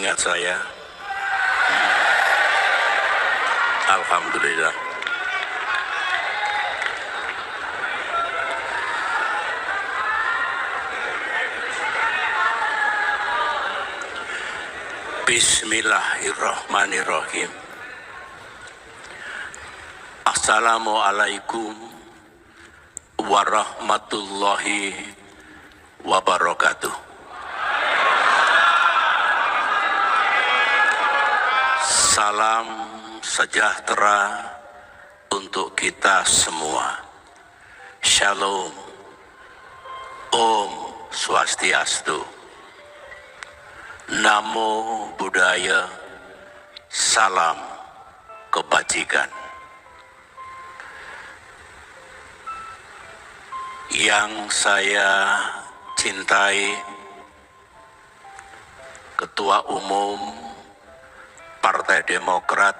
ingat saya. Alhamdulillah. Bismillahirrahmanirrahim. Assalamualaikum warahmatullahi wabarakatuh. Salam sejahtera untuk kita semua. Shalom. Om Swastiastu. Namo Buddhaya. Salam kebajikan. Yang saya cintai, Ketua Umum Partai Demokrat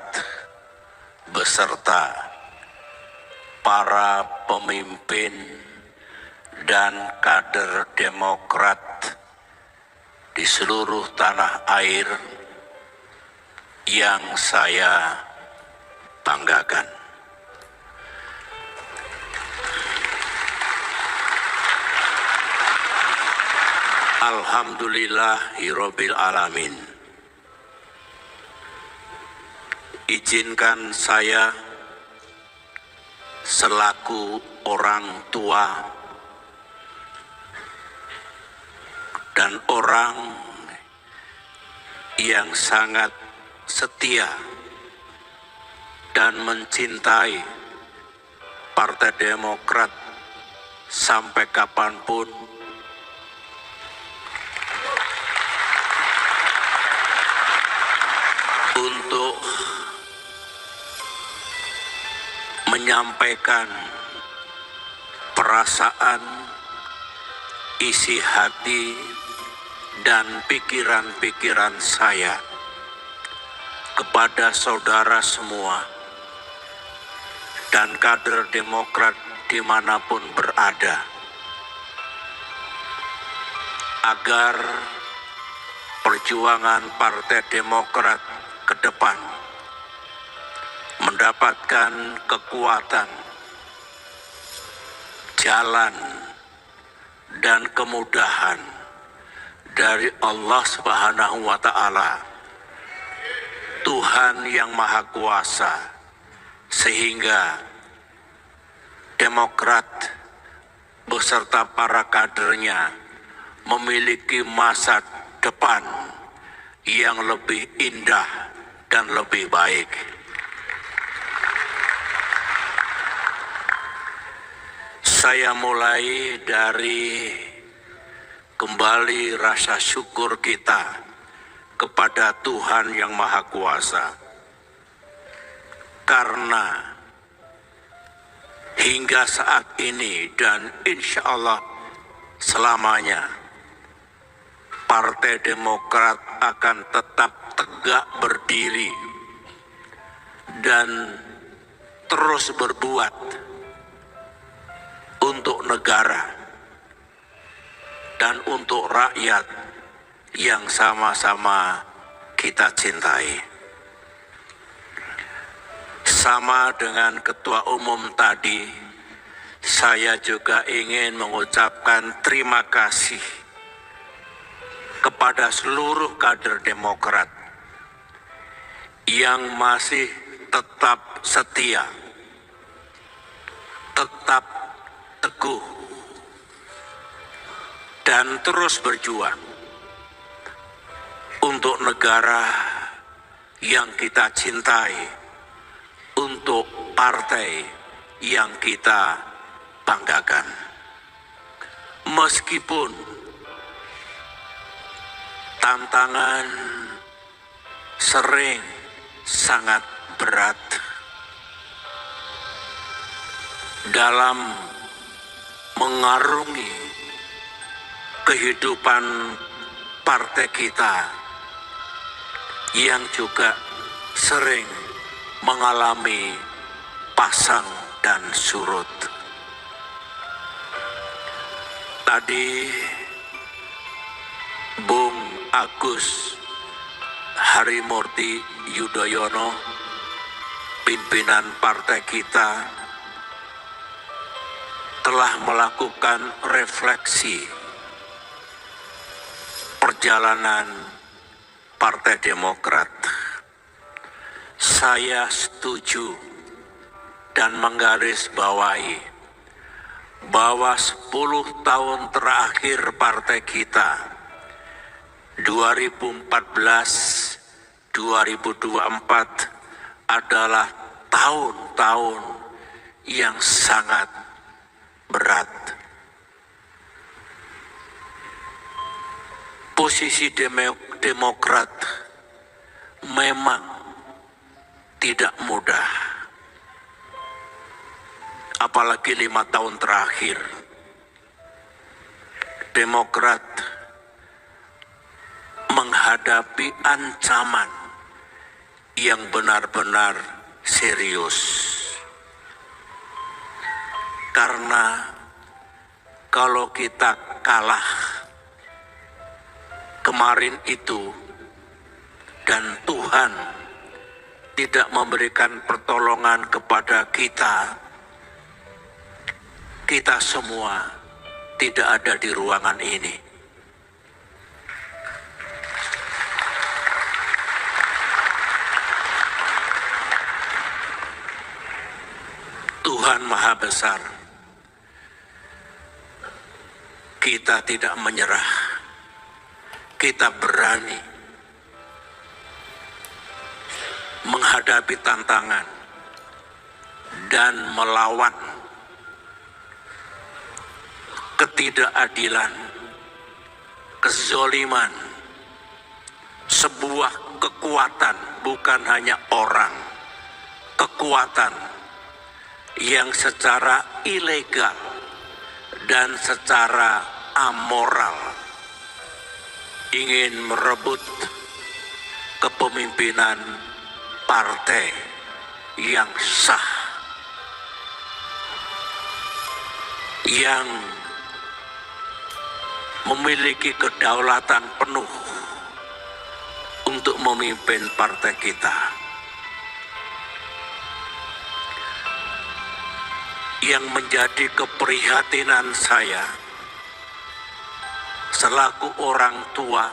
beserta para pemimpin dan kader Demokrat di seluruh tanah air yang saya banggakan. Alhamdulillahirabbil alamin. Izinkan saya selaku orang tua dan orang yang sangat setia dan mencintai Partai Demokrat sampai kapanpun, untuk menyampaikan perasaan, isi hati, dan pikiran-pikiran saya kepada saudara semua dan kader Demokrat dimanapun berada, agar perjuangan Partai Demokrat ke depan mendapatkan kekuatan, jalan, dan kemudahan dari Allah Subhanahu wa Ta'ala, Tuhan yang Maha Kuasa, sehingga Demokrat beserta para kadernya memiliki masa depan yang lebih indah dan lebih baik. Saya mulai dari kembali rasa syukur kita kepada Tuhan yang Maha Kuasa, karena hingga saat ini dan insya Allah selamanya Partai Demokrat akan tetap tegak berdiri dan terus berbuat untuk negara dan untuk rakyat yang sama-sama kita cintai. Sama dengan Ketua Umum tadi, saya juga ingin mengucapkan terima kasih kepada seluruh kader Demokrat yang masih tetap setia, tetap teguh, dan terus berjuang untuk negara yang kita cintai, untuk partai yang kita banggakan. Meskipun tantangan sering sangat berat dalam mengarungi kehidupan partai kita yang juga sering mengalami pasang dan surut. Tadi Bung Agus Harimurti Yudhoyono, pimpinan partai kita, telah melakukan refleksi perjalanan Partai Demokrat. Saya setuju dan menggarisbawahi bahwa 10 tahun terakhir partai kita 2014-2024 adalah tahun-tahun yang sangat berat. Posisi Demokrat memang tidak mudah, apalagi 5 tahun terakhir. Demokrat menghadapi ancaman yang benar-benar serius. Karena kalau kita kalah kemarin itu dan Tuhan tidak memberikan pertolongan kepada kita, kita semua tidak ada di ruangan ini. Tuhan Maha Besar, kita tidak menyerah, kita berani menghadapi tantangan dan melawan ketidakadilan, kezoliman, sebuah kekuatan, bukan hanya orang, kekuatan yang secara ilegal dan secara amoral ingin merebut kepemimpinan partai yang sah, yang memiliki kedaulatan penuh untuk memimpin partai kita. Yang menjadi keprihatinan saya selaku orang tua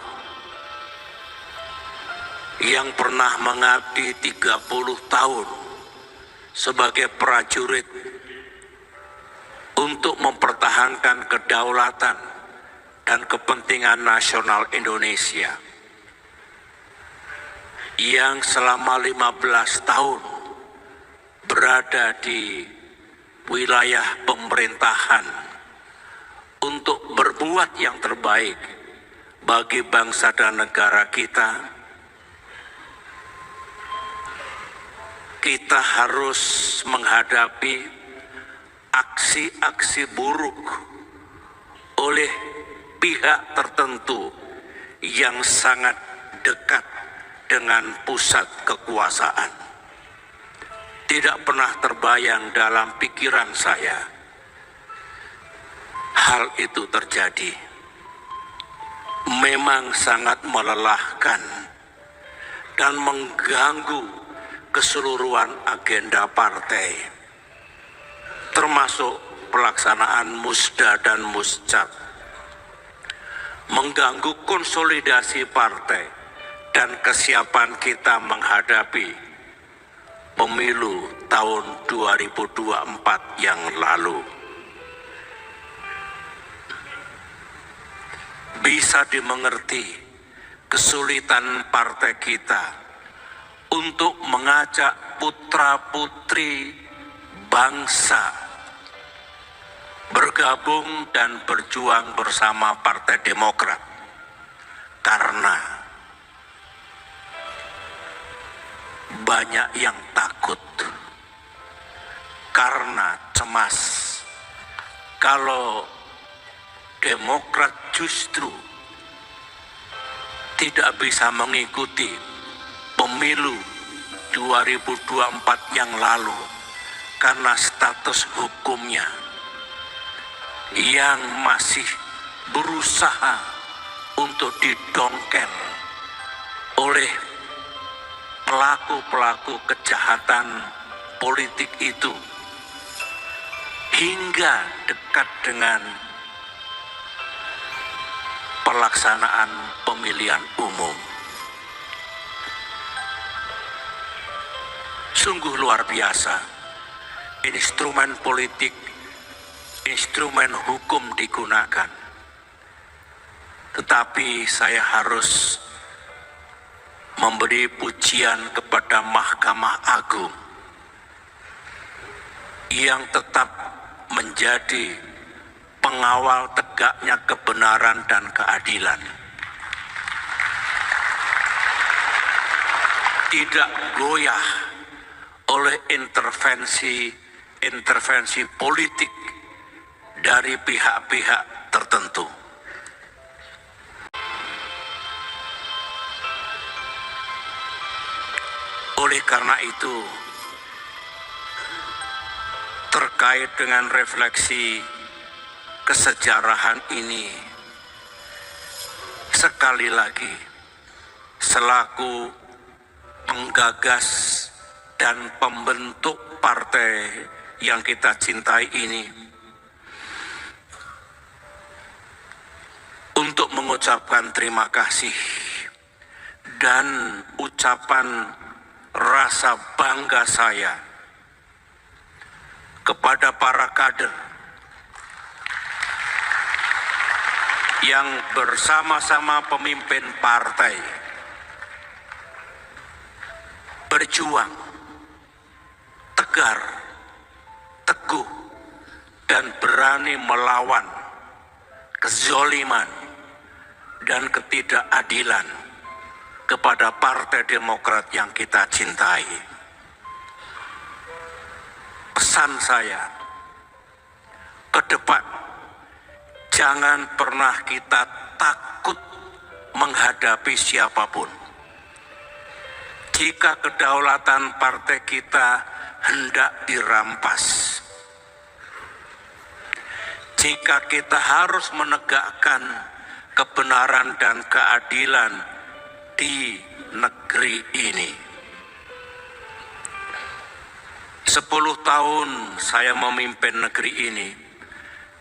yang pernah mengabdi 30 tahun sebagai prajurit untuk mempertahankan kedaulatan dan kepentingan nasional Indonesia, yang selama 15 tahun berada di wilayah pemerintahan untuk berbuat yang terbaik bagi bangsa dan negara kita. Kita harus menghadapi aksi-aksi buruk oleh pihak tertentu yang sangat dekat dengan pusat kekuasaan. Tidak pernah terbayang dalam pikiran saya hal itu terjadi. Memang sangat melelahkan dan mengganggu keseluruhan agenda partai, termasuk pelaksanaan musda dan muscap, mengganggu konsolidasi partai dan kesiapan kita menghadapi pemilu tahun 2024 yang lalu. Bisa dimengerti kesulitan partai kita untuk mengajak putra-putri bangsa bergabung dan berjuang bersama Partai Demokrat, karena banyak yang takut, karena cemas kalau Demokrat justru tidak bisa mengikuti pemilu 2024 yang lalu karena status hukumnya yang masih berusaha untuk didongkel oleh pelaku-pelaku kejahatan politik itu hingga dekat dengan pelaksanaan pemilihan umum. Sungguh luar biasa, instrumen politik, instrumen hukum digunakan. Tetapi saya harus memberi pujian kepada Mahkamah Agung yang tetap menjadi pengawal tegaknya kebenaran dan keadilan. Tidak goyah oleh intervensi politik dari pihak-pihak tertentu. Oleh karena itu, terkait dengan refleksi kesejarahan ini, sekali lagi, selaku penggagas dan pembentuk partai yang kita cintai ini, untuk mengucapkan terima kasih dan ucapan rasa bangga saya kepada para kader yang bersama-sama pemimpin partai berjuang tegar, teguh, dan berani melawan kezoliman dan ketidakadilan kepada Partai Demokrat yang kita cintai. Pesan saya ke depan, jangan pernah kita takut menghadapi siapapun. Jika kedaulatan partai kita hendak dirampas, jika kita harus menegakkan kebenaran dan keadilan di negeri ini. 10 tahun saya memimpin negeri ini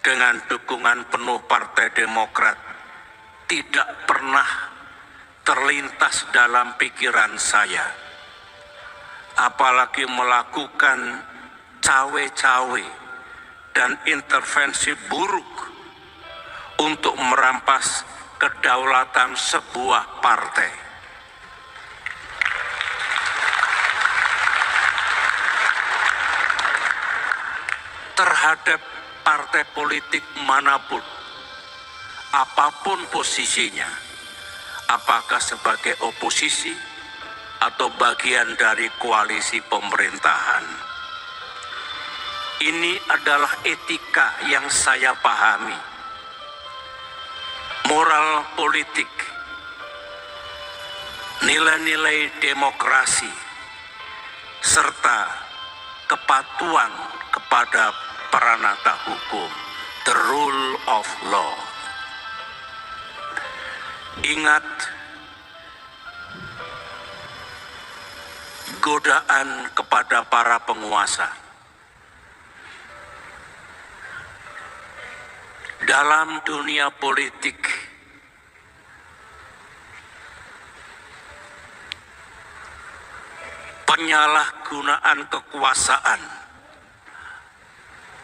dengan dukungan penuh Partai Demokrat. Tidak pernah terlintas dalam pikiran saya, apalagi melakukan cawe-cawe dan intervensi buruk untuk merampas kedaulatan sebuah partai. Terhadap partai politik manapun, apapun posisinya, apakah sebagai oposisi atau bagian dari koalisi pemerintahan. Ini adalah etika yang saya pahami. Moral politik, nilai-nilai demokrasi, serta kepatuhan kepada peranata hukum, the rule of law. Ingat, godaan kepada para penguasa dalam dunia politik penyalahgunaan kekuasaan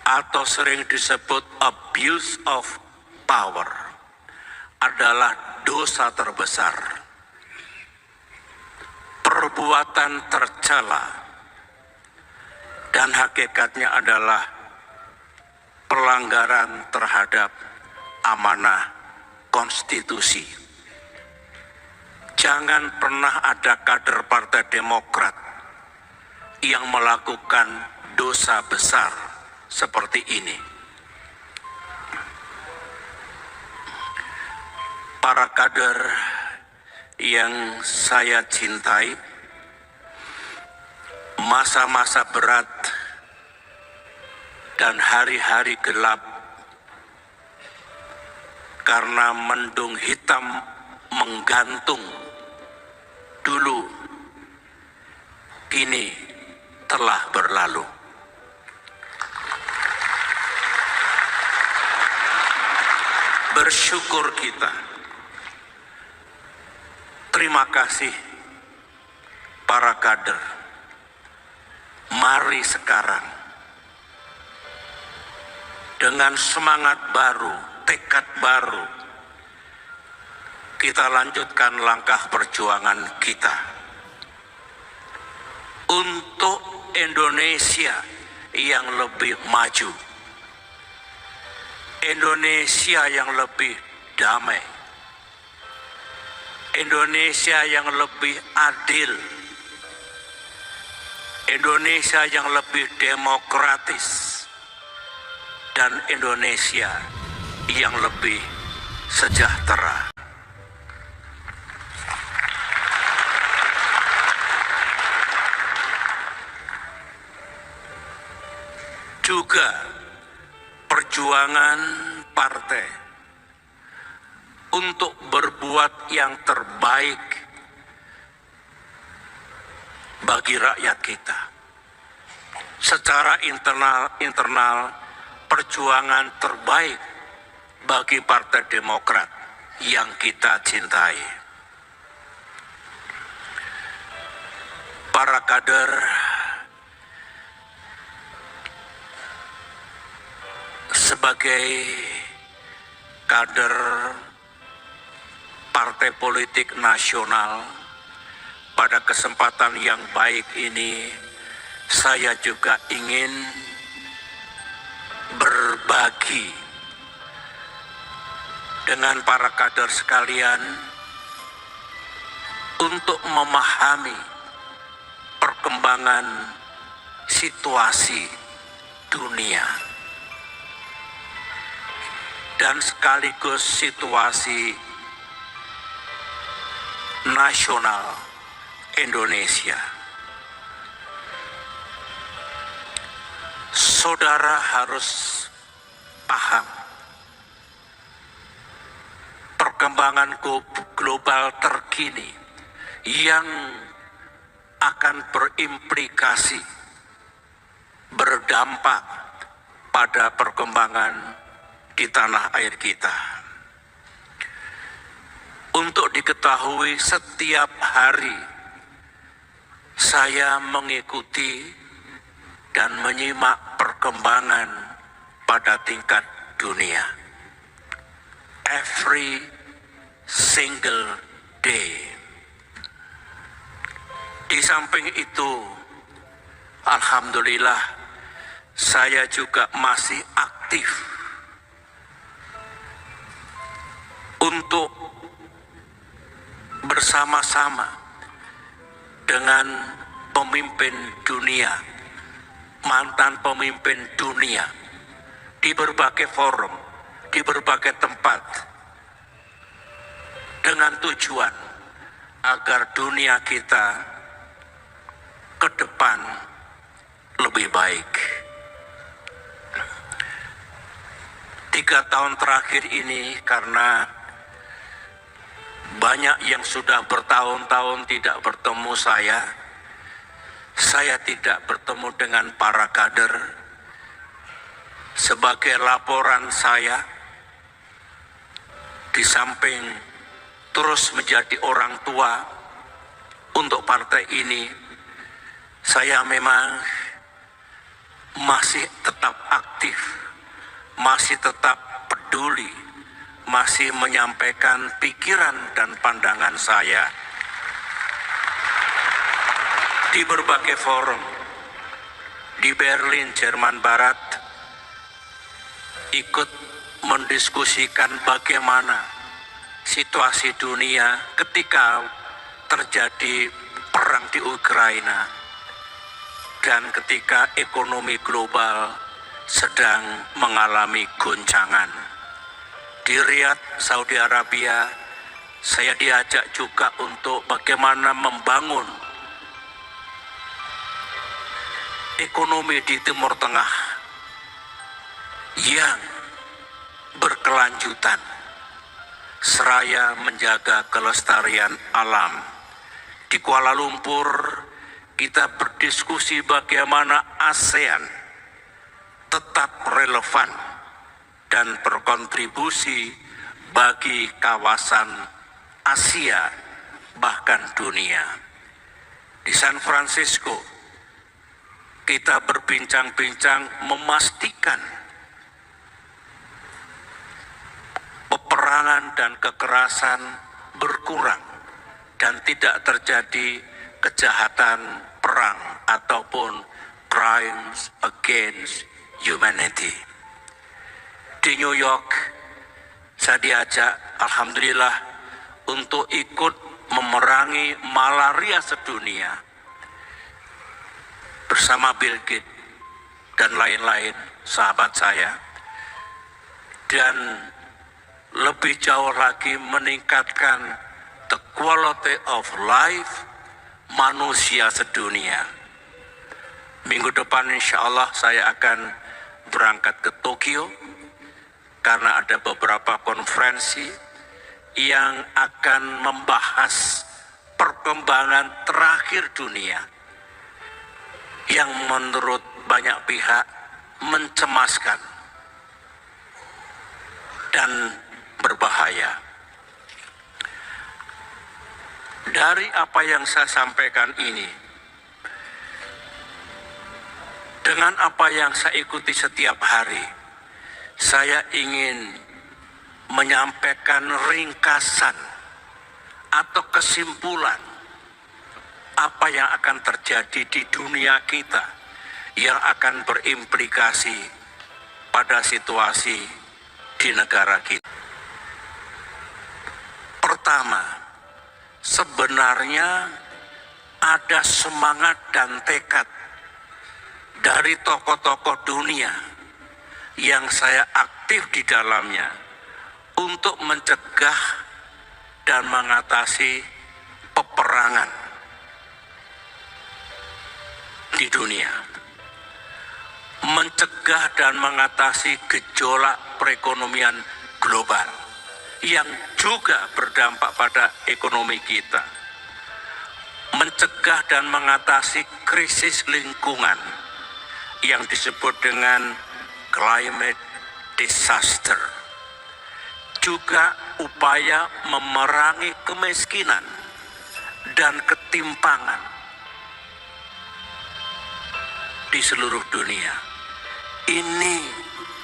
atau sering disebut abuse of power adalah dosa terbesar, perbuatan tercela, dan hakikatnya adalah pelanggaran terhadap amanah konstitusi. Jangan pernah ada kader Partai Demokrat yang melakukan dosa besar seperti ini. Para kader yang saya cintai, masa-masa berat dan hari-hari gelap karena mendung hitam menggantung dulu kini telah berlalu. Bersyukur kita. Terima kasih para kader. Mari sekarang dengan semangat baru, tekad baru, kita lanjutkan langkah perjuangan kita untuk Indonesia yang lebih maju, Indonesia yang lebih damai, Indonesia yang lebih adil, Indonesia yang lebih demokratis, dan Indonesia yang lebih sejahtera. Juga perjuangan partai untuk berbuat yang terbaik bagi rakyat kita. Secara internal perjuangan terbaik bagi Partai Demokrat yang kita cintai. Para kader, sebagai kader partai politik nasional, pada kesempatan yang baik ini saya juga ingin berbagi dengan para kader sekalian untuk memahami perkembangan situasi dunia dan sekaligus situasi nasional Indonesia. Saudara harus paham perkembangan global terkini yang akan berimplikasi, berdampak pada perkembangan di tanah air kita. Untuk diketahui, setiap hari saya mengikuti dan menyimak perkembangan pada tingkat dunia. Every single day. Di samping itu, alhamdulillah, saya juga masih aktif untuk bersama-sama dengan pemimpin dunia, mantan pemimpin dunia, di berbagai forum, di berbagai tempat, dengan tujuan agar dunia kita ke depan lebih baik. 3 tahun terakhir ini, karena banyak yang sudah bertahun-tahun tidak bertemu saya tidak bertemu dengan para kader. Sebagai laporan saya, di samping terus menjadi orang tua untuk partai ini, saya memang masih tetap aktif, masih tetap peduli, masih menyampaikan pikiran dan pandangan saya di berbagai forum. Di Berlin, Jerman Barat, ikut mendiskusikan bagaimana situasi dunia ketika terjadi perang di Ukraina dan ketika ekonomi global sedang mengalami goncangan. Di Riyadh, Saudi Arabia, saya diajak juga untuk bagaimana membangun ekonomi di Timur Tengah yang berkelanjutan seraya menjaga kelestarian alam. Di Kuala Lumpur, kita berdiskusi bagaimana ASEAN tetap relevan dan berkontribusi bagi kawasan Asia bahkan dunia. Di San Francisco kita berbincang-bincang memastikan peperangan dan kekerasan berkurang dan tidak terjadi kejahatan perang ataupun crimes against humanity. Di New York saya diajak, alhamdulillah, untuk ikut memerangi malaria sedunia bersama Bill Gates dan lain-lain sahabat saya, dan lebih jauh lagi meningkatkan the quality of life manusia sedunia. Minggu depan insya Allah saya akan berangkat ke Tokyo karena ada beberapa konferensi yang akan membahas perkembangan terakhir dunia yang menurut banyak pihak mencemaskan dan berbahaya. Dari apa yang saya sampaikan ini, dengan apa yang saya ikuti setiap hari, saya ingin menyampaikan ringkasan atau kesimpulan apa yang akan terjadi di dunia kita yang akan berimplikasi pada situasi di negara kita. Pertama, sebenarnya ada semangat dan tekad dari tokoh-tokoh dunia yang saya aktif di dalamnya untuk mencegah dan mengatasi peperangan di dunia, mencegah dan mengatasi gejolak perekonomian global yang juga berdampak pada ekonomi kita, mencegah dan mengatasi krisis lingkungan yang disebut dengan climate disaster, juga upaya memerangi kemiskinan dan ketimpangan di seluruh dunia. Ini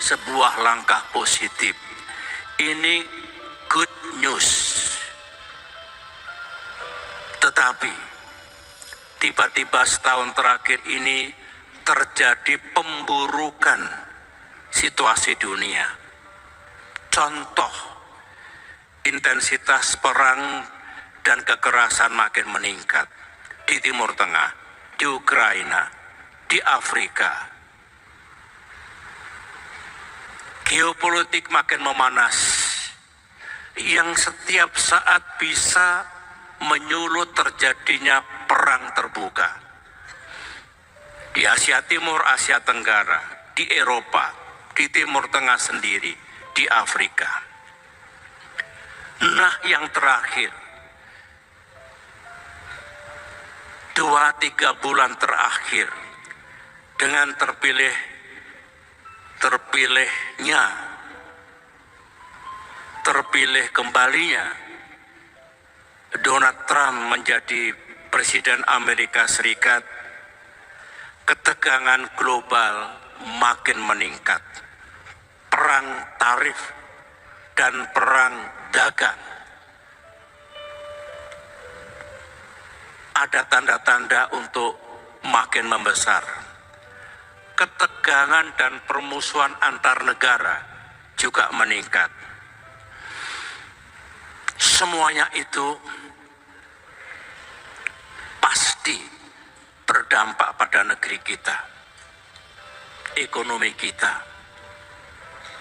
sebuah langkah positif. Ini good news. Tetapi tiba-tiba setahun terakhir ini terjadi pemburukan situasi dunia. Contoh, intensitas perang dan kekerasan makin meningkat di Timur Tengah, di Ukraina, di Afrika. Geopolitik makin memanas, yang setiap saat bisa menyulut terjadinya perang terbuka. Di Asia Timur, Asia Tenggara, di Eropa, di Timur Tengah sendiri, di Afrika. Nah, yang terakhir, 2-3 bulan terakhir, dengan terpilih kembalinya Donald Trump menjadi Presiden Amerika Serikat, ketegangan global makin meningkat. Perang tarif dan perang dagang ada tanda-tanda untuk makin membesar. Ketegangan dan permusuhan antar negara juga meningkat. Semuanya itu pasti berdampak pada negeri kita, ekonomi kita,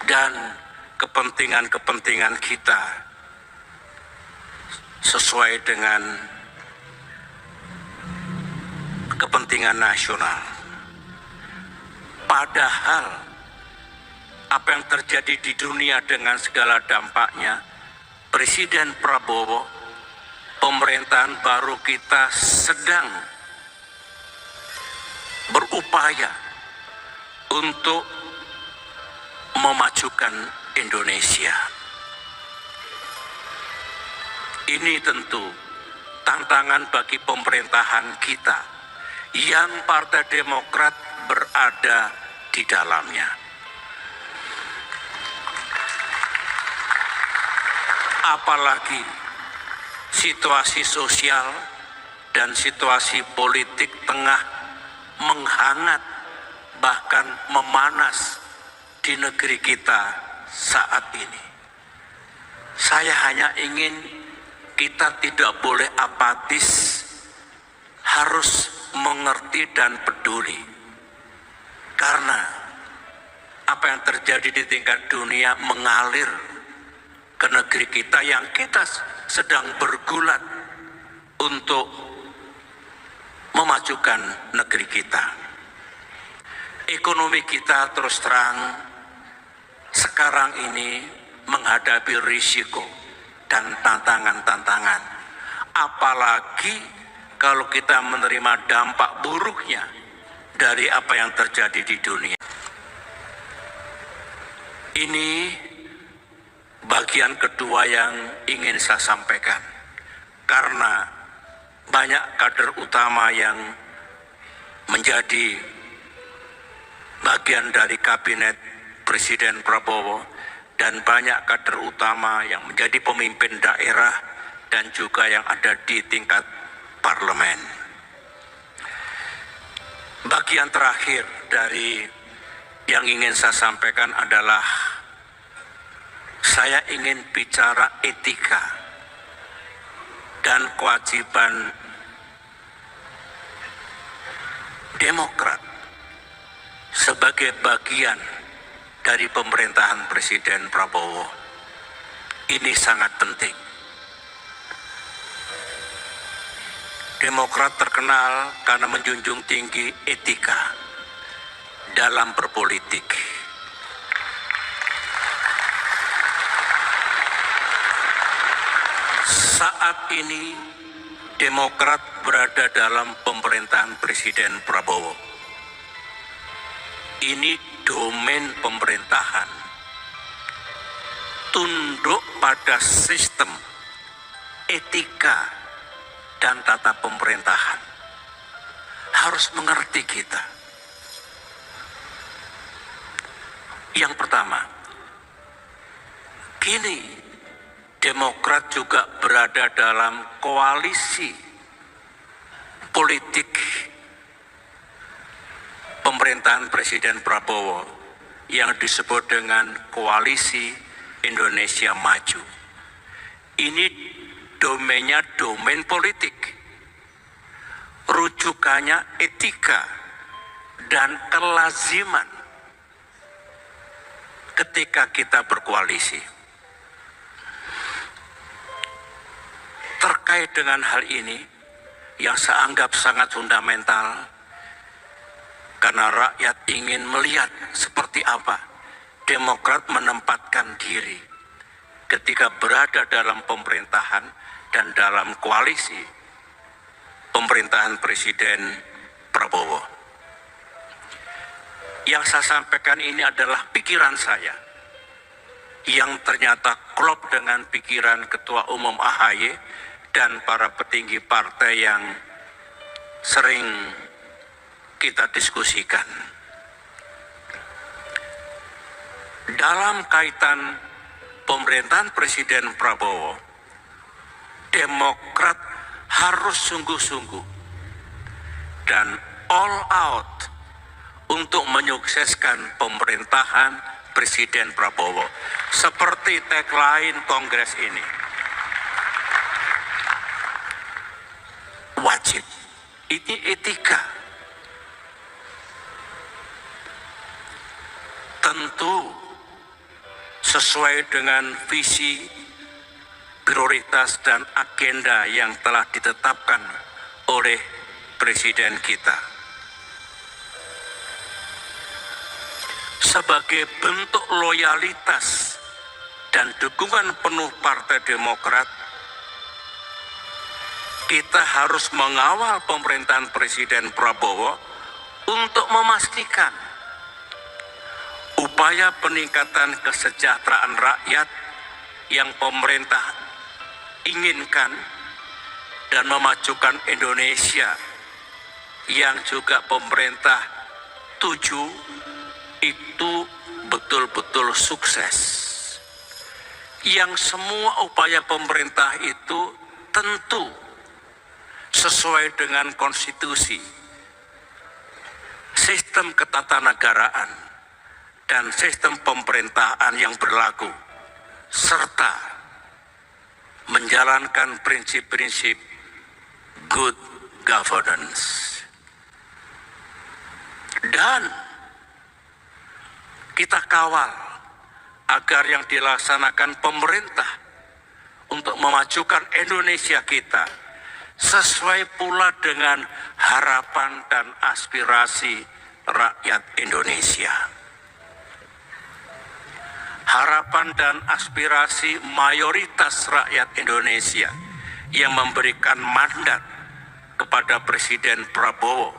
dan kepentingan-kepentingan kita sesuai dengan kepentingan nasional. Padahal apa yang terjadi di dunia dengan segala dampaknya, Presiden Prabowo, pemerintahan baru kita sedang berupaya untuk memajukan Indonesia. Ini tentu tantangan bagi pemerintahan kita yang Partai Demokrat berada di dalamnya. Apalagi situasi sosial dan situasi politik tengah menghangat, bahkan memanas di negeri kita saat ini. Saya hanya ingin kita tidak boleh apatis, harus mengerti dan peduli. Karena apa yang terjadi di tingkat dunia mengalir ke negeri kita yang kita sedang bergulat untuk memajukan negeri kita. Ekonomi kita terus terang sekarang ini menghadapi risiko dan tantangan-tantangan. Apalagi kalau kita menerima dampak buruknya dari apa yang terjadi di dunia. Ini bagian kedua yang ingin saya sampaikan. Karena banyak kader utama yang menjadi bagian dari kabinet Presiden Prabowo dan banyak kader utama yang menjadi pemimpin daerah dan juga yang ada di tingkat parlemen. Bagian terakhir dari yang ingin saya sampaikan adalah saya ingin bicara etika dan kewajiban Demokrat sebagai bagian dari pemerintahan Presiden Prabowo. Ini sangat penting. Demokrat terkenal karena menjunjung tinggi etika dalam berpolitik. Saat ini Demokrat berada dalam pemerintahan Presiden Prabowo. Ini domain pemerintahan. Tunduk pada sistem etika dan tata pemerintahan. Harus mengerti kita. Yang pertama, kini Demokrat juga berada dalam koalisi politik pemerintahan Presiden Prabowo yang disebut dengan Koalisi Indonesia Maju. Ini domainnya domain politik, rujukannya etika dan kelaziman ketika kita berkoalisi. Terkait dengan hal ini yang saya anggap sangat fundamental, karena rakyat ingin melihat seperti apa Demokrat menempatkan diri ketika berada dalam pemerintahan dan dalam koalisi pemerintahan Presiden Prabowo. Yang saya sampaikan ini adalah pikiran saya yang ternyata klop dengan pikiran Ketua Umum AHY dan para petinggi partai yang sering kita diskusikan. Dalam kaitan pemerintahan Presiden Prabowo, Demokrat harus sungguh-sungguh dan all out untuk menyukseskan pemerintahan Presiden Prabowo. Seperti tagline Kongres ini. Wajib. Ini etika. Tentu sesuai dengan visi, prioritas dan agenda yang telah ditetapkan oleh Presiden kita. Sebagai bentuk loyalitas dan dukungan penuh Partai Demokrat, kita harus mengawal pemerintahan Presiden Prabowo untuk memastikan upaya peningkatan kesejahteraan rakyat yang pemerintah inginkan dan memajukan Indonesia yang juga pemerintah tuju itu betul-betul sukses. Yang semua upaya pemerintah itu tentu sesuai dengan konstitusi, sistem ketatanegaraan, dan sistem pemerintahan yang berlaku, serta menjalankan prinsip-prinsip good governance. Dan kita kawal agar yang dilaksanakan pemerintah untuk memajukan Indonesia kita sesuai pula dengan harapan dan aspirasi rakyat Indonesia. Harapan dan aspirasi mayoritas rakyat Indonesia yang memberikan mandat kepada Presiden Prabowo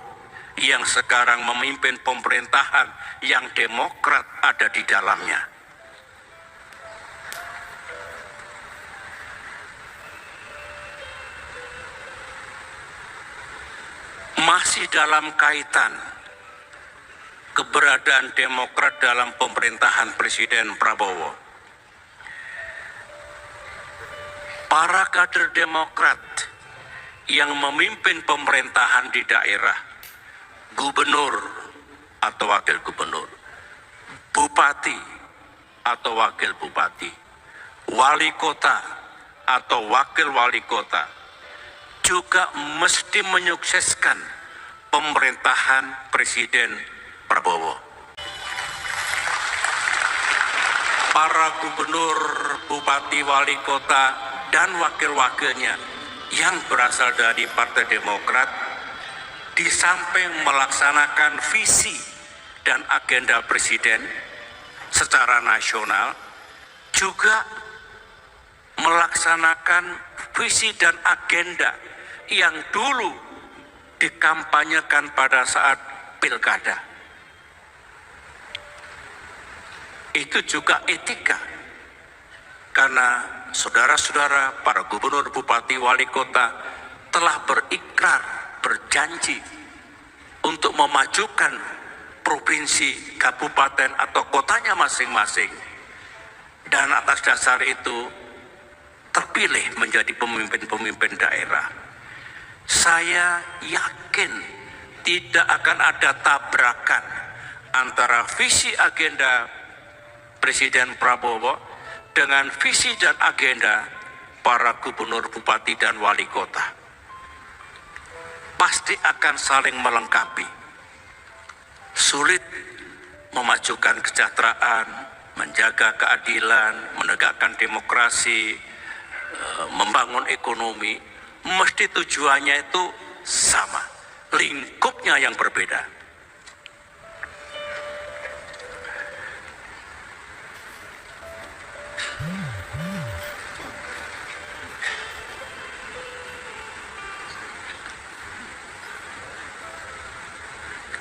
yang sekarang memimpin pemerintahan yang demokrat ada di dalamnya. Masih dalam kaitan keberadaan Demokrat dalam pemerintahan Presiden Prabowo, para kader Demokrat yang memimpin pemerintahan di daerah, gubernur atau wakil gubernur, bupati atau wakil bupati, wali kota atau wakil wali kota, juga mesti menyukseskan pemerintahan Presiden Prabowo. Para gubernur, bupati, wali kota, dan wakil-wakilnya yang berasal dari Partai Demokrat, di samping melaksanakan visi dan agenda Presiden secara nasional, juga melaksanakan visi dan agenda yang dulu dikampanyekan pada saat pilkada. Itu juga etika, karena saudara-saudara para gubernur, bupati, wali kota telah berikrar, berjanji untuk memajukan provinsi, kabupaten atau kotanya masing-masing, dan atas dasar itu terpilih menjadi pemimpin-pemimpin daerah. Saya yakin tidak akan ada tabrakan antara visi agenda Presiden Prabowo dengan visi dan agenda para gubernur, bupati, dan wali kota. Pasti akan saling melengkapi. Sulit memajukan kesejahteraan, menjaga keadilan, menegakkan demokrasi, membangun ekonomi, mesti tujuannya itu sama, lingkupnya yang berbeda.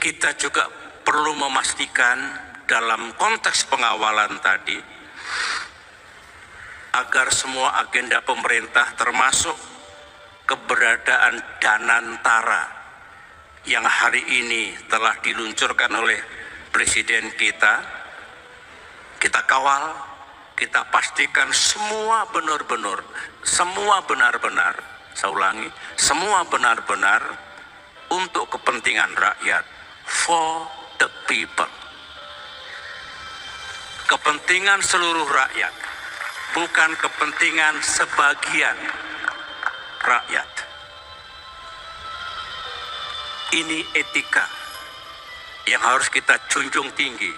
Kita juga perlu memastikan dalam konteks pengawalan tadi, agar semua agenda pemerintah termasuk keberadaan Danantara yang hari ini telah diluncurkan oleh Presiden kita kawal, kita pastikan semua benar-benar, saya ulangi, semua benar-benar untuk kepentingan rakyat, for the people. Kepentingan seluruh rakyat, bukan kepentingan sebagian rakyat. Ini etika yang harus kita junjung tinggi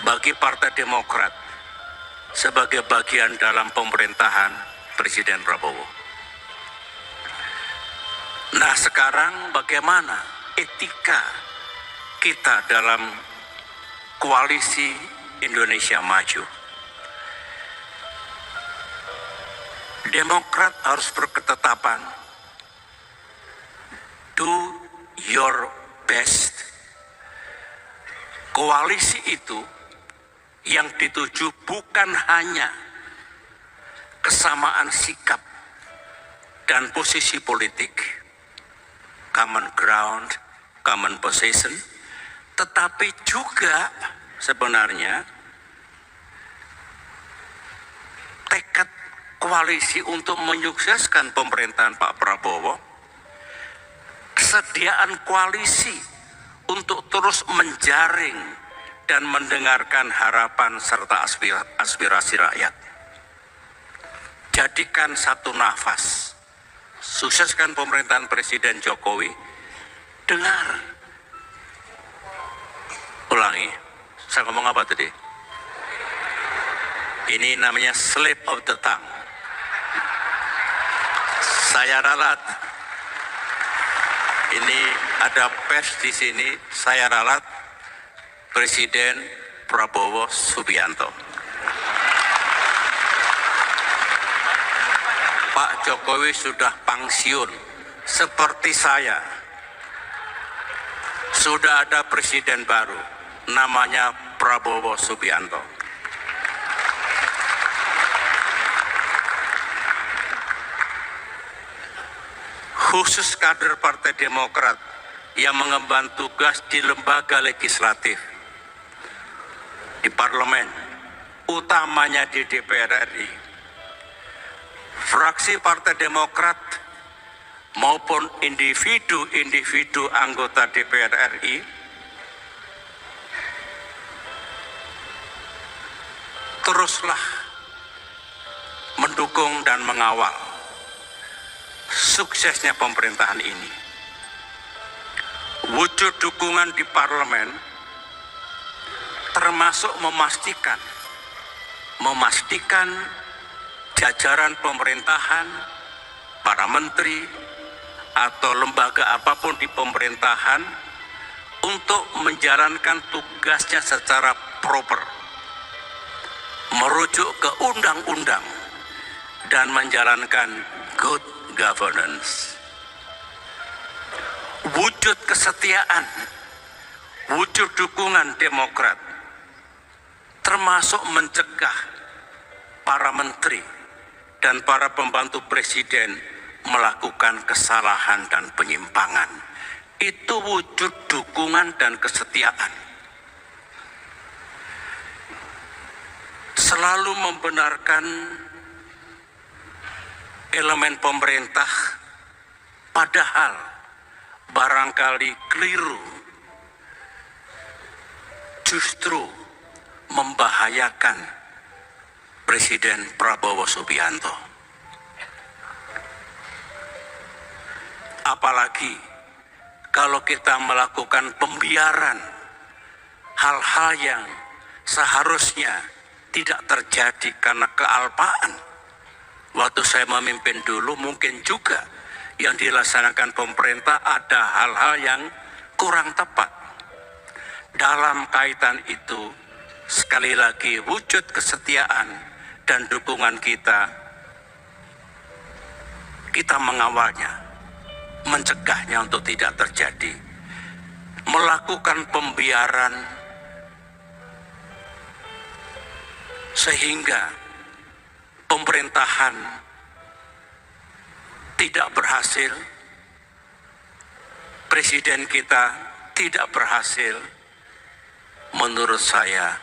bagi Partai Demokrat sebagai bagian dalam pemerintahan Presiden Prabowo. Nah, sekarang bagaimana etika kita dalam koalisi Indonesia Maju? Demokrat harus berketetapan, do your best. Koalisi itu yang dituju bukan hanya kesamaan sikap dan posisi politik, common ground, common position, tetapi juga sebenarnya tekad koalisi untuk menyukseskan pemerintahan Pak Prabowo, kesediaan koalisi untuk terus menjaring dan mendengarkan harapan serta aspirasi rakyat. Jadikan satu nafas, sukseskan pemerintahan Presiden Jokowi. Dengar, ulangi, saya ngomong apa tadi? Ini namanya slip of the tongue. Saya ralat. Ini ada pers di sini, saya ralat Presiden Prabowo Subianto. Pak Jokowi sudah pensiun, seperti saya. Sudah ada presiden baru, namanya Prabowo Subianto. Khusus kader Partai Demokrat yang mengemban tugas di lembaga legislatif, di parlemen, utamanya di DPR RI. Fraksi Partai Demokrat maupun individu-individu anggota DPR RI teruslah mendukung dan mengawal suksesnya pemerintahan ini. Wujud dukungan di parlemen termasuk memastikan jajaran pemerintahan, para menteri atau lembaga apapun di pemerintahan untuk menjalankan tugasnya secara proper, merujuk ke undang-undang dan menjalankan good governance. Wujud kesetiaan, wujud dukungan Demokrat termasuk mencegah para menteri dan para pembantu presiden melakukan kesalahan dan penyimpangan. Itu wujud dukungan dan kesetiaan. Selalu membenarkan elemen pemerintah, padahal barangkali keliru, justru membahayakan Presiden Prabowo Subianto. Apalagi kalau kita melakukan pembiaran hal-hal yang seharusnya tidak terjadi karena kealpaan. Waktu saya memimpin dulu mungkin juga yang dilaksanakan pemerintah ada hal-hal yang kurang tepat. Dalam kaitan itu, sekali lagi wujud kesetiaan dan dukungan kita mengawalnya, mencegahnya untuk tidak terjadi. Melakukan pembiaran sehingga pemerintahan tidak berhasil, presiden kita tidak berhasil, menurut saya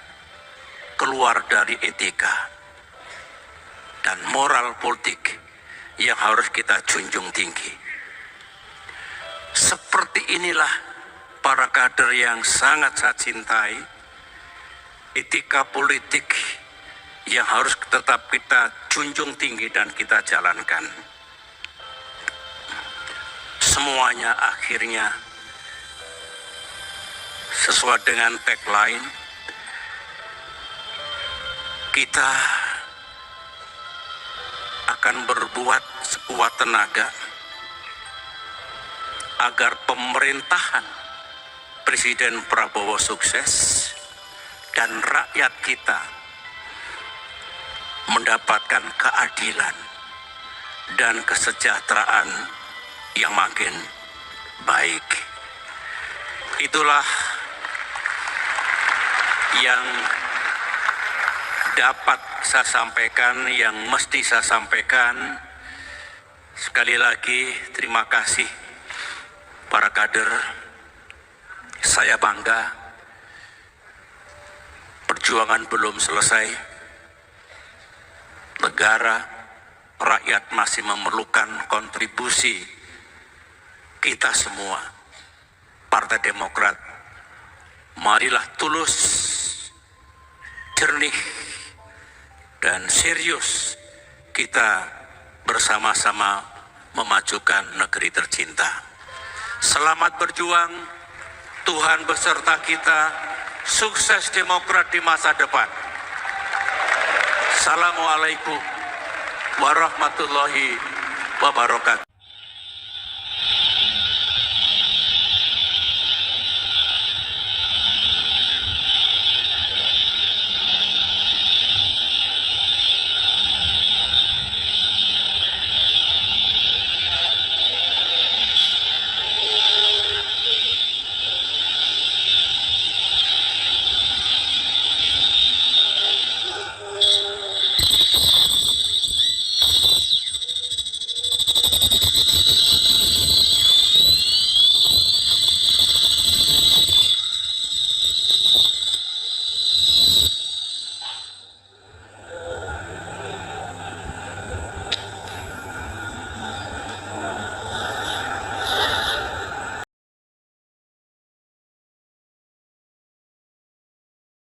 keluar dari etika dan moral politik yang harus kita junjung tinggi. Seperti inilah para kader yang sangat saya cintai, etika politik yang harus tetap kita junjung tinggi dan kita jalankan. Semuanya akhirnya sesuai dengan tagline, kita akan berbuat sekuat tenaga agar pemerintahan Presiden Prabowo sukses dan rakyat kita mendapatkan keadilan dan kesejahteraan yang makin baik. Itulah yang dapat saya sampaikan, yang mesti saya sampaikan. Sekali lagi terima kasih para kader. Saya bangga, perjuangan belum selesai. Negara, rakyat masih memerlukan kontribusi kita semua. Partai Demokrat, marilah tulus, jernih, dan serius kita bersama-sama memajukan negeri tercinta. Selamat berjuang, Tuhan beserta kita, sukses Demokrat di masa depan. Assalamualaikum warahmatullahi wabarakatuh.